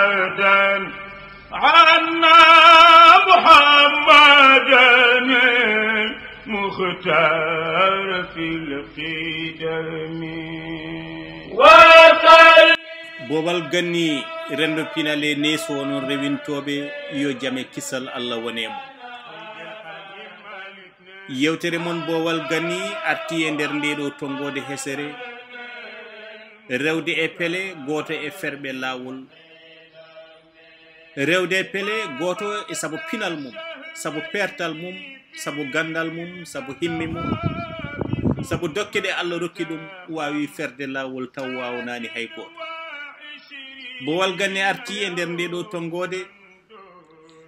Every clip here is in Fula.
أبدا عنا محمدا المختار في القدم bobal ganni rendo pinale neso non rewintobe yo jame kisal Allah wonemo yewtere mon bowal ganni arti e nder ndedo tongode hesere rewde e pele goto e ferbe lawol rewde e pele goto e sabo pinal mum sabo pertal mum sabo gandal mum sabo himmi mum sabo dokkede Allah rokki dum wawi ferde lawol taw wawnani hay goto bowal ganni arti e nder ndedo tongode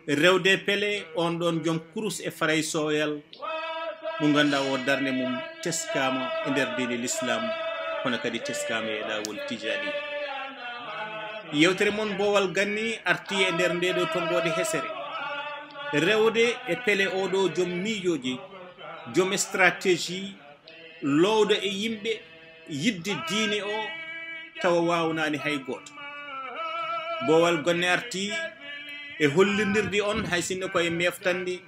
rewde pele on don jom kurus e faray soyal mo ganda o darne mum teskama e nder dini l'islam kono kadi teskama e lawol tijani yewtere mon bowal ganni arti e nder ndedo tongode hesere rewde e pele odo jom mijoji jom stratégie lowdo e yimbe yidde diine o tawa wawnani hay goto bowal gonne arti e hollindirdi on hay sinno koye meftandi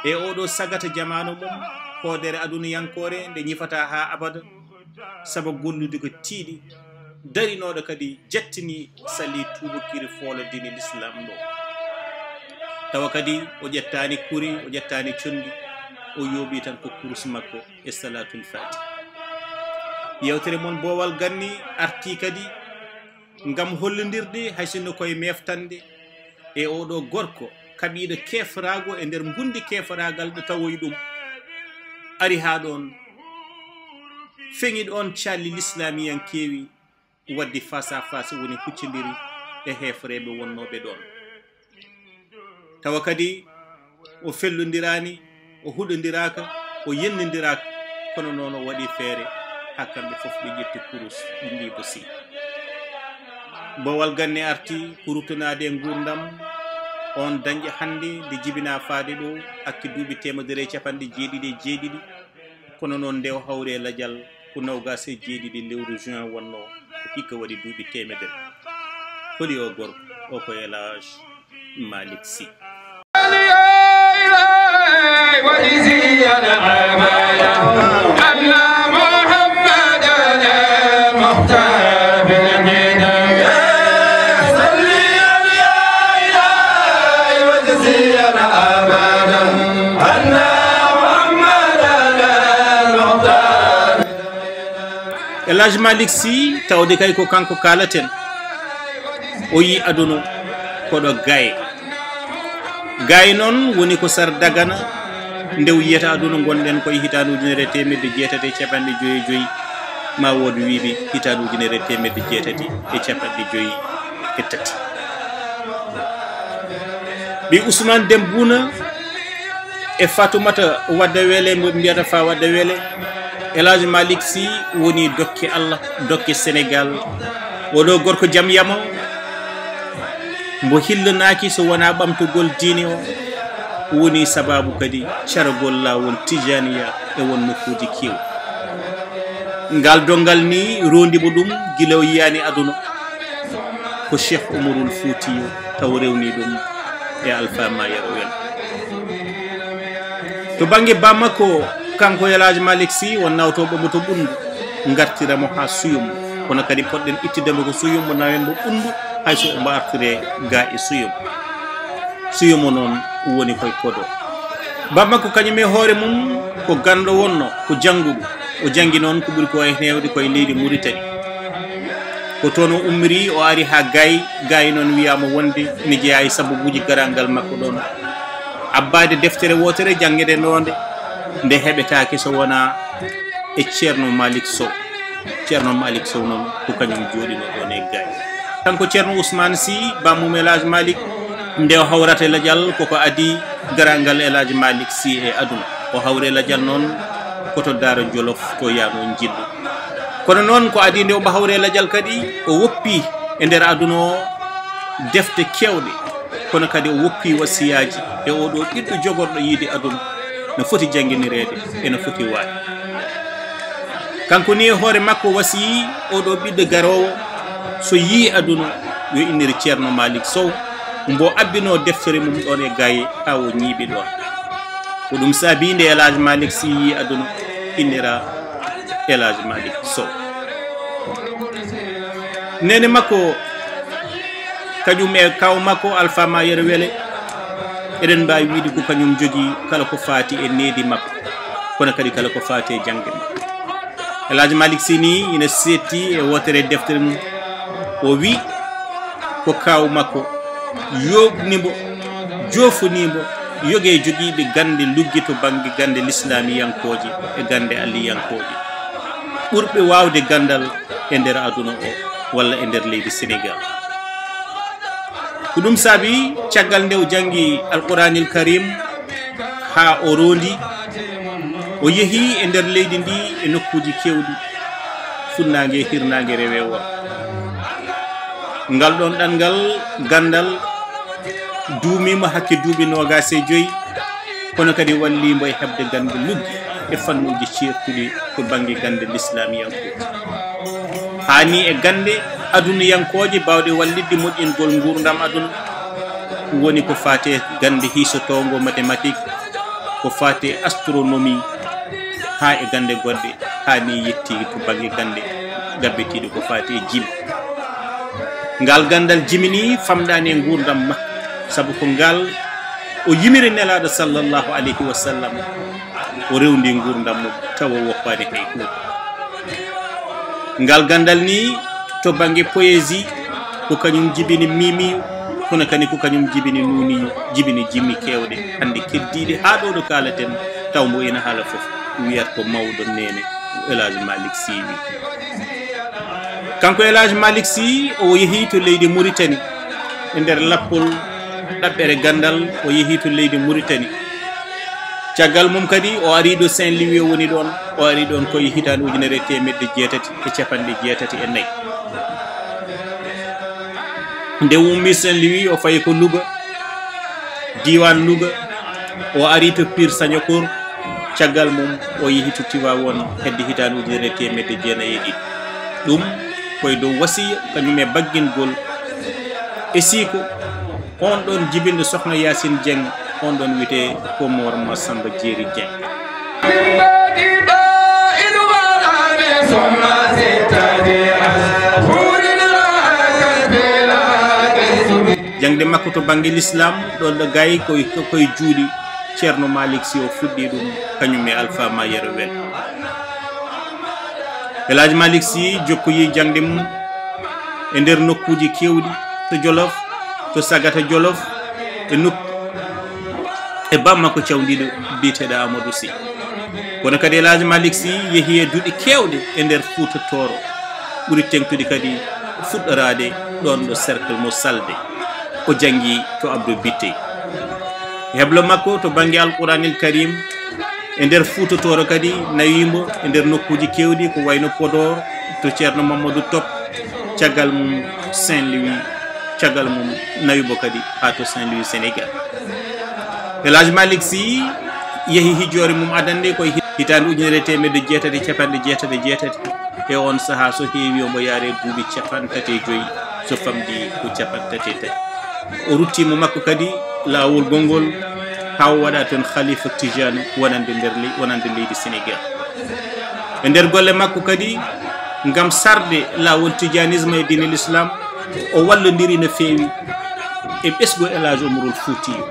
e oɗo sagata jamanu mum hoodere aduna yankore nde ñifata ha abada saba gollude ko tiiɗi darinoɗo kadi jettini sali tubakiri foola dini l'islam ɗo tawa kadi o ƴettani kuri o ƴettani condi o yooɓi tan ko kurus makko e salatul fati yewtere mon bowal ganni arti kadi ngam hollindirde hay sinno koye meftande e oɗo gorko kaɓiɗo kefrago e nder gundi kefragal ɗo tawoy ɗum ari ha ɗon feŋiɗ on calli l'islamiyan kewi waddi face à face woni huccidiri e hefreɓe wonnoɓe ɗon tawa kadi o fellodirani o huɗodiraka o yennidiraka kono noon o waɗi feere ha kamɓe foof ɓe ƴetti kurus ɓe mbibo si bowal ganne arti kurutonade gurdam on dañƴe hande nde jibina faade ɗo hakki duuɓi temedere capanɗe jeeɗiɗi kono noon nde o hawre ladial ko nawgas e jeeɗiɗi lewru juin wonno ko hikka waɗi duuɓi temedere holi o gorko o ko Alhajji Maalik Sih Alhajji Maalik Sih tawde kay ko kanko kalaten o yi aduna koɗo gaye noon woni ko sar dagana ndew yiyata aduna gonɗen koye hitande ujunere temedde jeetati e capanɗe joyi e joyi ma wood wiɓe hitande ujunere temedde jeetati e capanɗe joyi e tati ɓi Ousmane Dembouna e Fatoumata wadda weele mbo mbiyata fa wadda weele Alhajji Maalik Sih woni dokke Allah dokke Sénégal oɗo gorko jaam yama mbo hillanaki so wona ɓamtogol diine o woni sababu kadi caragol lawol tijaniya e won nokkuji kew ngal dongal ni rondimo ɗum guila o yiyani aduna ko Cheikh Omarul Foutiyo taw rewni ɗum e Alpha Mayero en to banggue bammakko kanko Alhajji Maalik Sih won nawtoɓe mo to ɓundu gartiramo ha suyum kono kadi poɗɗen ittidemo ko suyum mo nawen mo ɓundu hayso o mbartire ga e suyum o noon woni koye kodo bammakko kañum e hoore mum ko ganɗo wonno ko jangguɗo o jangi noon ko ɓuuri ko e hewde koye leydi Mauritanie ko toon o ummiri o ari ha gayi noon wiyama wonde ne jeeya e sababuji garangal makko ɗon abbade deftere wotere jangguede nonde nde heɓetake so wona e ceerno Maalik Sow noon ko kañum jooɗino ɗon e gayi kanko ceerno Ousmane Sy bammum Alhajji Maalik nde o hawrata ladial koko adi garangal Alhajji Maalik Sy e aduna o hawre ladial noon koto Daara Jolof to yano jillu kono noon ko adi nde o hawre ladial kadi o woppi e nder aduna o defte kewɗe kono kadi o woppi wasiyaji e oɗo ɓiɗɗo jogorɗo yiide aduna no foti jangguinirede eno foti waade kanko ni e hoore makko wasiyi oɗo ɓiɗɗo garowo so yi aduna yo inniri ceerno Maalik Sow mbo abbino deftere mum ɗon e gaye ha o ñiiɓi ɗon ko ɗum saabi nde Alhajji Maalik Sih yi aduna innira Alhajji Maalik Sow nene makko kañum e kaw makko Alpha Mayere Wele eɗen mbawi wiide ko kañum jogui kala ko faati e needi makko kono kadi kala ko faati e jangde makko Alhajji Maalik Sih ni ina setti e wotere deftere mum o wi ko kaw makko yobnimo jofonimo yoge jogiiɓe gande luggi to banggue gande l'islamiyankoji e gande alliyankoji ɓurɓe wawde gandal e nder aduna o walla e nder leydi Sénégal ko ɗum saabi caggal nde o janggi alquranil karim ha o rondi o yeehi e nder leydi ndi e nokkuji kewɗi funnague e hirnague rewe o ngal ɗon ɗanngal gandal duumima hakke duuɓi 25 kono kadi wallimo e hebde gande luggi e fannuji ceertuɗi ko banggue gande l'islamiyankoji hani e gande aduniyankoje bawɗe wallidde moƴƴingol gurdam aduna woni ko fate gande hisotongo mathématique ko fate astronomie ha e gande goɗɗe hani yetti to banggue gande gabbetiɗo ko fate jimi ngal gandal jimini famɗani e gurdam makko saabu ko ngal o yimiri nelaɗo sallllahu alayhi wa sallam o rewndi gurdam mum tawa woppade hay hunde ngal gandal ni to banggue poésie ko kañum jibini mimiyo kono kadi ko kañum jibini nuniyo jibini jimmi kewɗe hande keddiɗe ha ɗo ɗo kalaten taw mo ina haala foof wiyat ko mawdo nene Alhajji Maalik Sih wi kanko Alhajji Maalik Sih o yeehi to leydi Mauritanie e nder lappol ɗaɓɓere gandal o yeehi to leydi Mauritanie caggal mum kadi o ari ɗo Saint Louis woni ɗon o ari ɗon koye hitande 1984 nde ummi Saint Louis o fayi ko Louga diwan Louga o ari to Pire Sagnokor caggal mum o yeehi to Tivaouane hedde hitande 1990 ɗum koye dow wasiya kañum e baggingol e siiko on ɗon jibinde sokhna Yacine Dieng on ɗon wiyete ko Mor Massamba Diéry Dieng jangde makko to banggue l'islam ɗon ɗo gayi koye juuɗi ceerno Maalik Sih o fuɗɗi ɗum kañum e Alpha Mayere Wele Alhajji Maalik Sih jokkoyi jangde mum e nder nokkuji kewɗi to Jolof to Sagata Jolof e nokku e bamma ko cawdiɗo biteɗo Amadou Sy kono kadi Alhajji Maalik Sih yeehi e duuɗi kewɗe e nder Fouta Toro ɓuri tengtude kadi fuɗɗorade ɗon ɗo cercle mo Salde o janggi to Abdou Bitté heblo makko to banggue alquranil karim e nder Fouta Toro kadi nawimo e nder nokkuji kewɗi ko wayno Podor to ceerno Mamadou Top caggal mum Saint Louis caggal mum nawibo kadi ha to Saint Louis Sénégal Alhajji Maalik Sih yeehi hijjore mum adande koye hitande 1987 e on saaha so heewi omo yaare duuɓi 35 so famdi ko 33 o ruttimo makko kadi lawol gongol ha o waɗa toon khalifa Tijane wonande leydi Sénégal e nder golle makko kadi ngam sarde lawol tijanisme e dine l'islam o wallodiri no feewi e ɓesgo Elhadji Omarul Foutiyu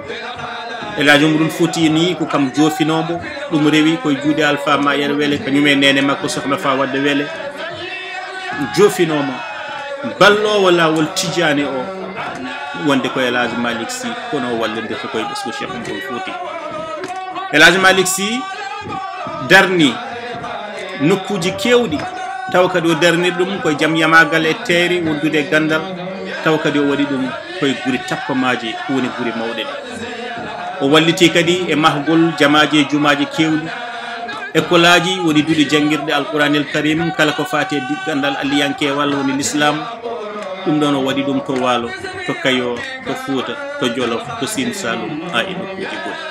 Elhadji Omarul Foutiyu ni ko kam jofinomo ɗum rewi koye juuɗe Alpha Mayere Wele kañum e nene makko sokhna Fawade Wele jofinoma ballowo lawol tijane o wonde ko Alhajji Maalik Sih kono o wallodirta koye ɓesgo Cheikh Omarul Fouti Alhajji Maalik Sih darni nokkuji kewɗi taw kadi o darnir ɗum koye jaam yamagal e teere wondude e gandal taw kadi o waɗi ɗum koye guri tappamaji woni guri mawɗe ɗe o walliti kadi e mahgol jamaji e jumaji kewɗi école aji woni duuɗi janguirɗe alquranil karim kala ko fati e gandal alliyankewal woni l'islam ɗum ɗon o waɗi ɗum to Waalo to Kayor to Fouta to Jolof to Sine Saloum ha e nokkuji goɗɗi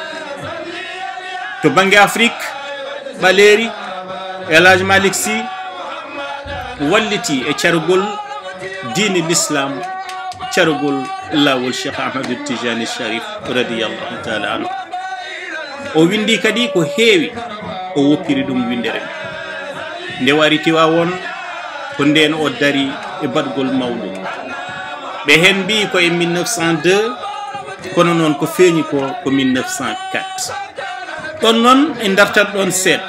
to banggue Afrique ɓaleri Alhajji Maalik Sih walliti e cargol diine l'islam carugol lawol Cheikh Ahmadou Tijani Sharif radiyallahu ta'ala anhu o windi kadi ko heewi o woppiri ɗum windere nde wari Tiwawon ko nden o dari e badgol Mawdo ɓe hen mbi ko e 1902 kono noon ko feeñi ko 1904 ɗon noon e dartat ɗon seeɗa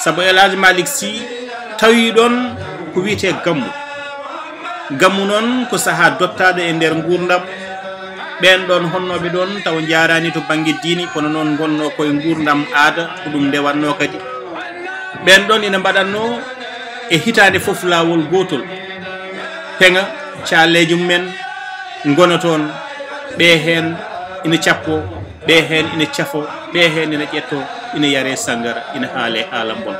sabu Alhajji Maalik Sih tawi ɗon ko wiyete gammu noon ko saha dottade e nder gurdam ɓen ɗon honnoɓe ɗon taw jarani to banggue diini kono noon gonno koye gurdam aada ko ɗum ndewanno kadi ɓen ɗon ina mbaɗanno e hitande foof lawol gotol peŋa calleji mumen gona toon ɓe hen ina cappo ɓe hen ina cafo ɓe hen ina ƴetto ina yare sangara ina haale haala bon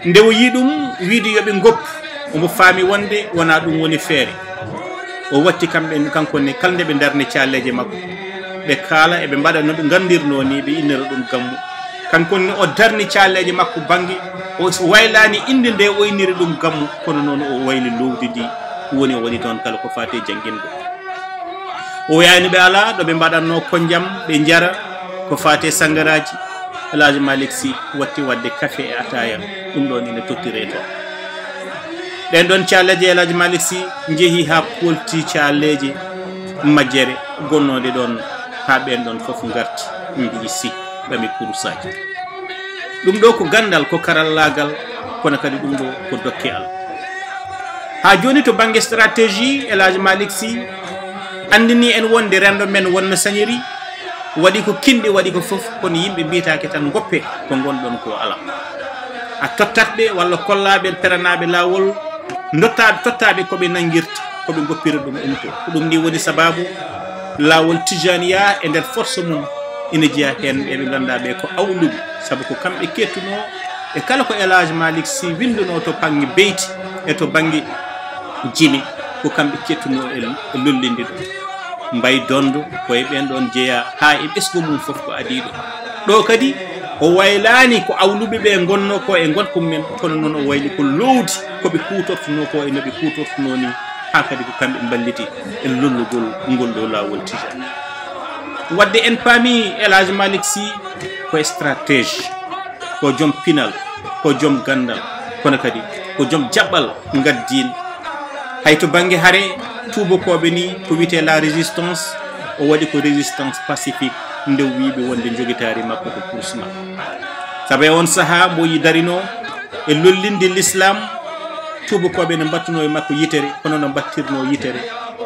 nde o yi ɗum wiide yoɓe goppu omo faami wonde wona ɗum woni feere o watti kamɓe kanko ne kalde ɓe darne calleje makko ɓe kaala eɓe mbaɗa no ɓe gandirno ni ɓe innira ɗum gammu kanko ne o darni calleje makko banggue o waylani inde nde o inniri ɗum gammu kono noon o wayli lowdi ndi woni o waɗi toon kala ko fate jangguingo o yani ɓe ala ɗo ɓe mbaɗanno konjam ɓe jara ko fate sangaraji Alhajji Maalik Sih watti wadde café e ataya ɗum ɗon ina tottire toon ɗen ɗon calleje Alhajji Maalik Sih jeehi ha polti calleje majjere gonnode ɗon ha ɓen ɗon foof garti mbi si ɓami kurusaji ɗum ɗo ko gandal ko karallagal kono kadi ɗum ɗo ko dokke Allah ha joni to banggue stratégie Alhajji Maalik Sih andini en wonde rendo men wonno sañiri waɗi ko kinɗi waɗi ko foof kono yimɓe mbiyatake tan goppe ko gonɗon ko ala a tottatɓe walla kollaɓe peranaɓe lawol tottaɓe koɓe nanguirta koɓe goppira ɗum umto ko ɗum ni woni sababu lawol tijaniya e nder force mum ina jeeya hen ɓeɓe ganduɗa ɓe ko awluɓe saabu ko kamɓe kettuno e kala ko Alhajji Maalik Sih winduno to banggue beyti e to banggue jimi ko kamɓe kettuno e lollinde ɗum mbay dondo koye ɓen ɗon jeeya ha e ɓesgu mum foof ko adiɗo ɗo kadi o waylani ko awluɓe ɓe gonno ko e gonkum men kono noon o wayli ko lowdi koɓe kutortuno ko e noɓe kutortuno ni ha kadi ko kamɓe balliti e lollugol ngol ɗo lawol tijani wadde en paami Alhajji Maalik Sih ko stratégie ko joom pinal ko joom gandal kono kadi ko joom jaɓɓal gaddin hay to banggue haare tubakoɓe ni ko wiyete la résistance o waɗi ko résistance pacifique ndew wiɓe wonde joguitari makko ko pourse makko saabu on saaha mbo yi darino e lollinde l'islam tubakoɓe ne battuno e makko yitere kono no battirno yitere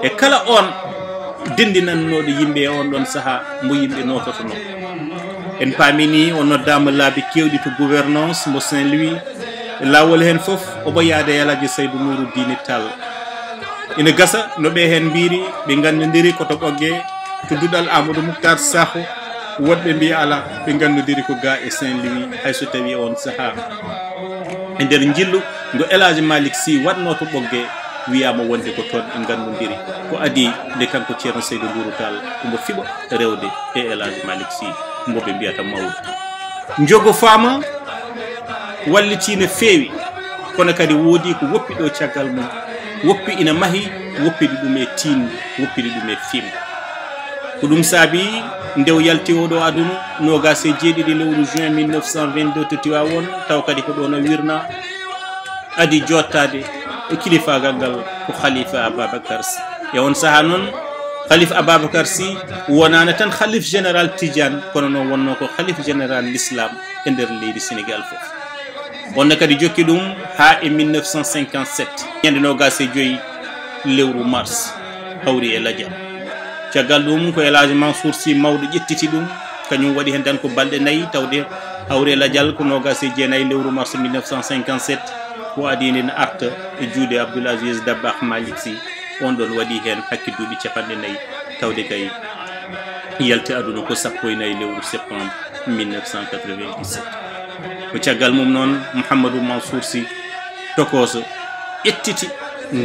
e kala on dendinannoɗo yimɓe e on ɗon saaha mbo yimɓe nototono en paami ni o noddama laabi kewɗi to gouvernance mo Saint-Louis lawol hen foof omo yaade e Alhajji Seydou Nourou Dine Tall ina gasa no ɓe hen mbiri ɓe gandodiri koto ɓogge to duɗal Amadou Moukhtar Sakho woɗɓe mbi ala ɓe gandodiri ko ga e Saint-Louis hayso tawi on saaha e nder jillu ngo Alhajji Maalik Sih watno to ɓogge wiyama wonde ko toon ɓe gandodiri ko adi nde kanko ceerno Seydou Nourou Tall omo fiɓa rewde e Alhajji Maalik Sih mboɓe mbiyata Mawdo jogo fama walliti no feewi kono kadi woodi ko woppi ɗo caggal mum woppi ina mahi woppidi ɗum e tinde woppidi ɗum e fimde ko ɗum saabi ndew yalti oɗo aduna nogas e jeeɗiɗi lewru juin 1922 to Tiwawon taw kadi ko ɗon wirna adi jottade e kilifagal ngal ko khalifa Ababacar Sy e on saaha noon khalifa Ababacar Sy wonano tan khalif général Tidiane kono noon wonno ko khalif général l'islam e nder leydi Sénégal foof wonno kadi jokki ɗum ha e 1957 ñande nogas e joyi lewru mars hawri e Ladial caggal ɗum ko Alhajji Mansour Sy Mawdo ƴettiti ɗum kañum waɗi hen tan ko balɗe 4 tawde hawri e Ladial ko nogas e jeenayyi lewru mars 1957 ko adini ne arta e juuɗe Abdoul Aziz Dabakh Maalik Sih on ɗon waɗi hen hakki duuɓi 4 tawde kay yalti aduna ko 14 lewru septembre 1997 ko caggal mum noon Mouhamadou Mansour Sy tokoso ƴettiti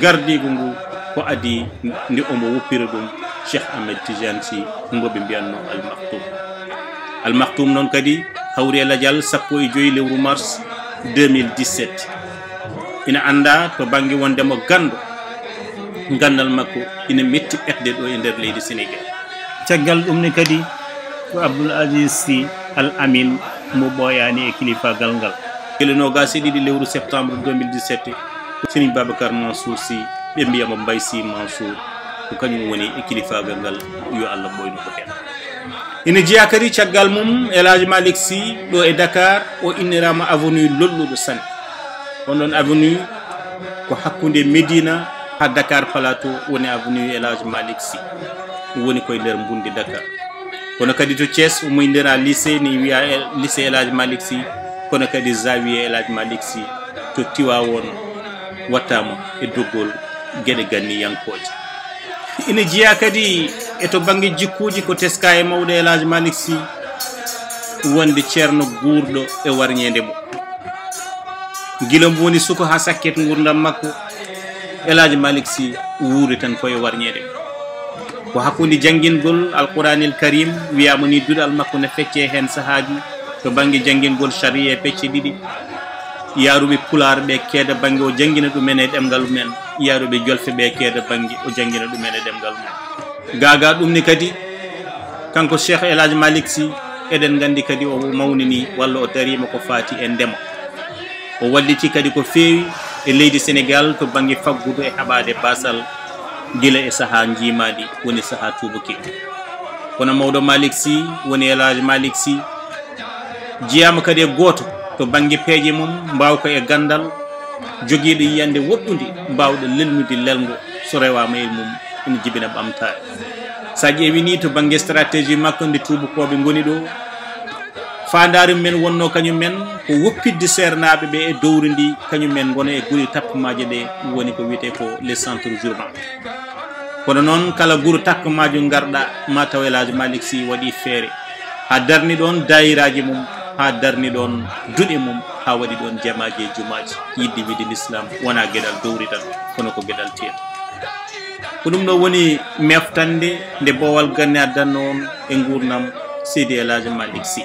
gardigo ngu ko adi nde omo woppira ɗum Cheikh Ahmed Tidiane Sy ngoɓe mbiyanno Al Maktoum noon kadi hawri e ladial 15 lewru mars 2017 ina anda to banggue wondemo gando gandal makko ina metti ɓetde ɗo e nder leydi Sénégal. Caggal ɗum ne kadi ko Abdoul Sy Al Amin mo ɓoyani e kilifagal ngal kelenoga se ɗiɗi lewru septembre 2017 Serigne Babacar Mansour Sy ɓe mbiyamo Mbaye Sy Mansour ko kañum woni e kilifagal ngal yo Allah ɓoyno ko hen. ina jeeya kadi caggal mum Alhajji Maalik Sih ɗo e Dakar o innirama avenue lolluɗo sanne on ɗon avenue ko hakkude Médina ha Dakar Plateau woni avenue Alhajji Maalik Sih woni koye nder mbundi Dakar. kono kadi to Thiès o moydira lycée ni wiya lycée Alhajji Maalik Sih kono kadi zawiye Alhajji Maalik Sih to Tiwawon wattama e doggol gueɗe ganniyankoje. ina jeeya kadi eto banggue jikkuji ko teska e mawɗo Alhajji Maalik Sih wonde ceerno guurɗo e warñede mo guila mbo woni suko ha sakket gurdam makko Alhajji Maalik Sih wuuri tan koye warñede ko hakkude janguingol alquranil karim wiyama ni duɗal makko ne fecce hen sahaji to banggue janguingol sharia pecce ɗiɗi yaruɓe pulaar ɓe keeda banggue o jangguina ɗumen e ɗemgal men yaruɓe jolfe ɓe keeda banggue o jangguina ɗumen e ɗemgal mum gaga ɗum ni kadi kanko Cheikh Alhajji Maalik Sih eɗen gandi kadi o mawnini walla o darima ko fati e ndema o walliti kadi ko feewi e leydi Sénégal to banggue faggudu e haɓade basal gila e saaha jimaɗi woni saaha tubaki kono mawɗo Maalik Sih woni Alhajji Maalik Sih jeyama kadi e goto to banggue peeje mum mbawko e gandal joguiɗo yiyande woɗɗude mbawɗo lelnude lelgo so rewama e mum ina jibina ɓamtare. sa ƴeewi ni to banggue stratégie makko nde tubakoɓe goni ɗo fandare men wonno kañum men ko woppidde sernaɓe ɓe e dowri ndi kañum men gona e guuri tappemaje ɗe woni ko wiyete ko les centres urbains. kono noon kala guuro tappemajo garɗa ma taw Alhajji Maalik Sih waɗi feere ha darni ɗon dayiraji mum ha darni ɗon duɗe mum ha waɗi ɗon jamaji e jumaji yidde wiide l'islam wona gueɗal dowri tan kono ko gueɗal teeɗo. ko ɗum ɗo woni meftande nde bowal ganne addanno on e gurnam Seydi Alhajji Maalik Sih.